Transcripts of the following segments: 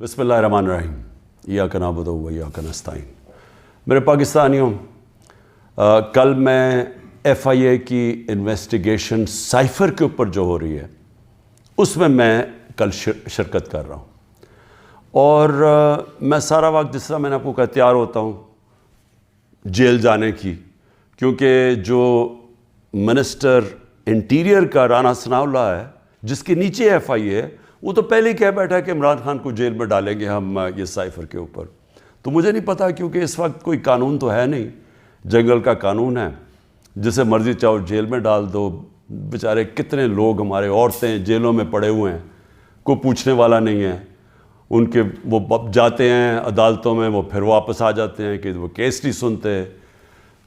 बिस्मिल्लाहिर्रहमानिर्रहीम। इय्याका नअबुदु व इय्याका नस्तईन। मेरे पाकिस्तानियों, कल मैं FIA की इन्वेस्टिगेशन साइफर के ऊपर जो हो रही है उसमें मैं कल शिरकत कर रहा हूँ। और मैं सारा वक्त, जिस तरह मैंने आपको कहा, तैयार होता हूँ जेल जाने की, क्योंकि जो मिनिस्टर इंटीरियर का राना सनाउल्लाह है, जिसके नीचे FIA है, वो तो पहले ही कह बैठा है कि इमरान खान को जेल में डालेंगे हम ये साइफर के ऊपर। तो मुझे नहीं पता, क्योंकि इस वक्त कोई कानून तो है नहीं, जंगल का कानून है, जिसे मर्जी चाहो जेल में डाल दो। बेचारे कितने लोग, हमारे औरतें जेलों में पड़े हुए हैं, कोई पूछने वाला नहीं है। उनके वो जाते हैं अदालतों में, वो फिर वापस आ जाते हैं कि वो केस नहीं सुनते।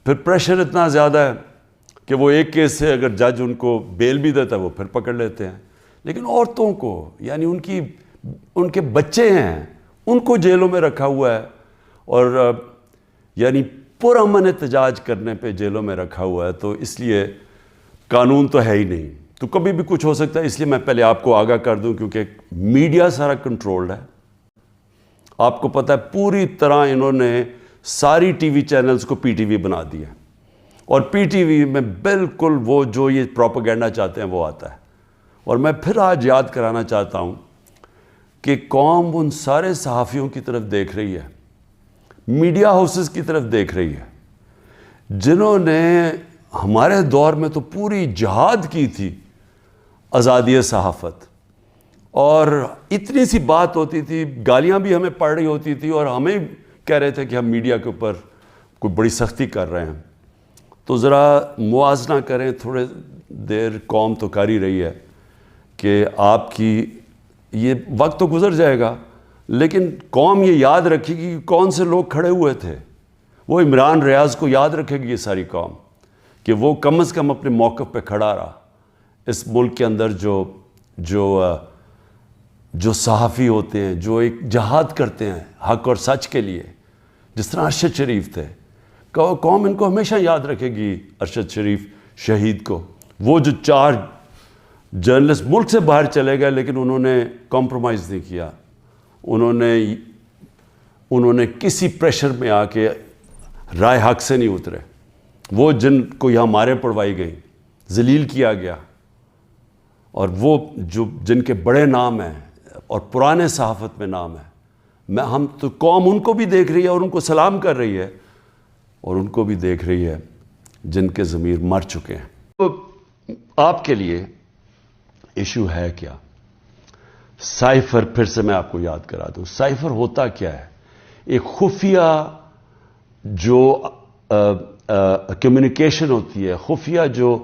फिर प्रेशर इतना ज़्यादा है कि वो एक केस से अगर जज उनको बेल भी देता है वो फिर पकड़ लेते हैं। लेकिन औरतों को, यानी उनके बच्चे हैं, उनको जेलों में रखा हुआ है, और यानी पुरअमन एहतजाज करने पे जेलों में रखा हुआ है। तो इसलिए कानून तो है ही नहीं, तो कभी भी कुछ हो सकता है। इसलिए मैं पहले आपको आगाह कर दूं, क्योंकि मीडिया सारा कंट्रोल्ड है। आपको पता है पूरी तरह इन्होंने सारी टीवी चैनल्स को PTV बना दिया, और PTV में बिल्कुल वो जो ये प्रोपेगेंडा चाहते हैं वो आता है। और मैं फिर आज याद कराना चाहता हूँ कि कौम उन सारे सहाफ़ियों की तरफ देख रही है, मीडिया हाउसेस की तरफ देख रही है, जिन्होंने हमारे दौर में तो पूरी जिहाद की थी आज़ादी सहाफ़त, और इतनी सी बात होती थी, गालियाँ भी हमें पड़ रही होती थी, और हमें कह रहे थे कि हम मीडिया के ऊपर कोई बड़ी सख्ती कर रहे हैं। तो ज़रा मुआवजा करें, थोड़े देर कौम तो कर ही रही है कि आपकी ये वक्त तो गुज़र जाएगा, लेकिन कौम ये याद रखेगी कि कौन से लोग खड़े हुए थे। वो इमरान रियाज़ को याद रखेगी ये सारी कौम, कि वो कम से कम अपने मौक़िफ़ पे खड़ा रहा। इस मुल्क के अंदर जो सहाफ़ी होते हैं, जो एक जिहाद करते हैं हक़ और सच के लिए, जिस तरह अरशद शरीफ थे, कौम इनको हमेशा याद रखेगी। अरशद शरीफ शहीद को, वो जो 4 जर्नलिस्ट मुल्क से बाहर चले गए, लेकिन उन्होंने कॉम्प्रोमाइज़ नहीं किया। उन्होंने किसी प्रेशर में आके राय हक से नहीं उतरे। वो जिनको यहाँ मारें पड़वाई गई, जलील किया गया, और वो जो जिनके बड़े नाम हैं और पुराने सहाफ़त में नाम है, हम तो कौम उनको भी देख रही है और उनको सलाम कर रही है, और उनको भी देख रही है जिनके ज़मीर मर चुके हैं। तो आपके लिए इशू है क्या? साइफर, फिर से मैं आपको याद करा दूं, साइफर होता क्या है? एक खुफिया जो कम्युनिकेशन होती है, खुफिया जो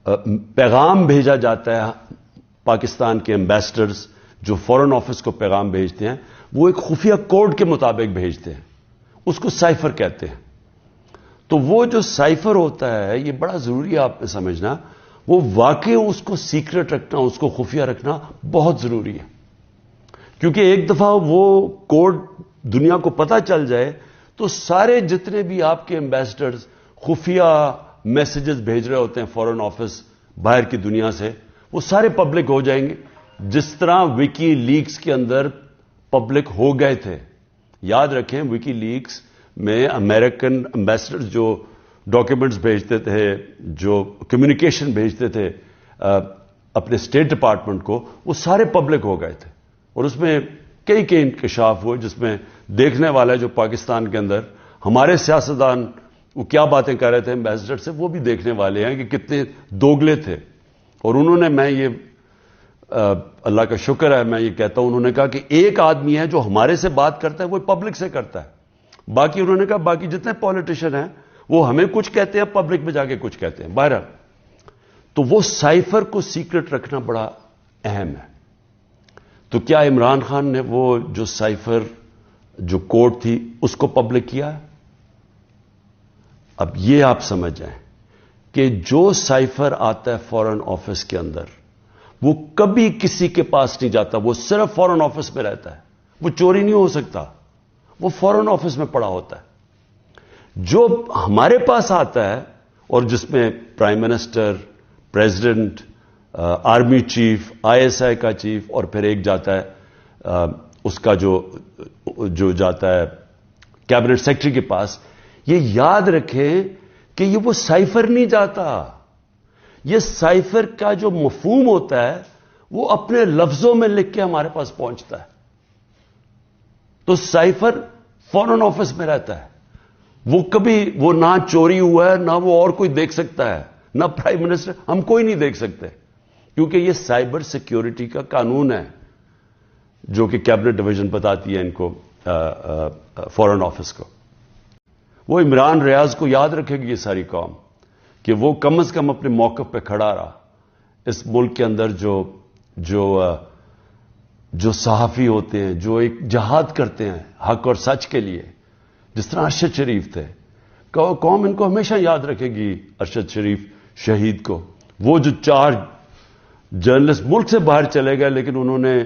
पैगाम भेजा जाता है। पाकिस्तान के एम्बेसडर्स जो फॉरेन ऑफिस को पैगाम भेजते हैं, वो एक खुफिया कोड के मुताबिक भेजते हैं, उसको साइफर कहते हैं। तो वो जो साइफर होता है, ये बड़ा ज़रूरी है आपने समझना, वो वाकई उसको सीक्रेट रखना, उसको खुफिया रखना बहुत ज़रूरी है। क्योंकि एक दफ़ा वो कोड दुनिया को पता चल जाए, तो सारे जितने भी आपके एम्बेसडर्स खुफिया मैसेजेस भेज रहे होते हैं फॉरेन ऑफिस बाहर की दुनिया से, वो सारे पब्लिक हो जाएंगे, जिस तरह विकी लीक्स के अंदर पब्लिक हो गए थे। याद रखें, विकी लीक्स में अमेरिकन एम्बेसडर्स जो डॉक्यूमेंट्स भेजते थे, जो कम्युनिकेशन भेजते थे अपने स्टेट डिपार्टमेंट को, वो सारे पब्लिक हो गए थे, और उसमें कई इंकशाफ हुए, जिसमें देखने वाला जो पाकिस्तान के अंदर हमारे सियासतदान वो क्या बातें कर रहे थे एम्बेसडर से, वो भी देखने वाले हैं कि कितने दोगले थे। और उन्होंने, मैं ये अल्लाह का शुक्र है, मैं ये कहता हूं, उन्होंने कहा कि एक आदमी है जो हमारे से बात करता है, वो पब्लिक से करता है। बाकी उन्होंने कहा बाकी जितने पॉलिटिशियन हैं वो हमें कुछ कहते हैं, पब्लिक में जाके कुछ कहते हैं। बहरहाल, तो वो साइफर को सीक्रेट रखना बड़ा अहम है। तो क्या इमरान खान ने वो जो साइफर जो कोड थी उसको पब्लिक किया? अब ये आप समझ जाएं कि जो साइफर आता है फॉरेन ऑफिस के अंदर, वो कभी किसी के पास नहीं जाता, वो सिर्फ फॉरेन ऑफिस में रहता है, वो चोरी नहीं हो सकता, वो फॉरेन ऑफिस में पड़ा होता है। जो हमारे पास आता है, और जिसमें prime minister, president, army chief, ISI का चीफ, और फिर एक जाता है اس کا جو جاتا ہے کیبنٹ سیکرٹری کے پاس، یہ یاد رکھیں کہ یہ وہ سائفر نہیں جاتا. یہ سائفر کا جو مفہوم ہوتا ہے وہ اپنے لفظوں میں لکھ کے ہمارے پاس پہنچتا ہے. تو سائفر فورن آفس میں رہتا ہے. وہ نہ چوری ہوا ہے، نہ وہ اور کوئی دیکھ سکتا ہے، نہ پرائم منسٹر، ہم کوئی نہیں دیکھ سکتے، کیونکہ یہ سائبر سیکیورٹی کا قانون ہے جو کہ کیبنٹ ڈویژن بتاتی ہے ان کو، فورن آفس کو. وہ عمران ریاض کو یاد رکھے گی یہ ساری قوم، کہ وہ کم از کم اپنے موقف پہ کھڑا رہا. اس ملک کے اندر جو صحافی ہوتے ہیں، جو ایک جہاد کرتے ہیں حق اور سچ کے لیے، جس طرح ارشد شریف تھے، قوم ان کو ہمیشہ یاد رکھے گی. ارشد شریف شہید کو، وہ جو 4 جرنلسٹ ملک سے باہر چلے گئے لیکن انہوں نے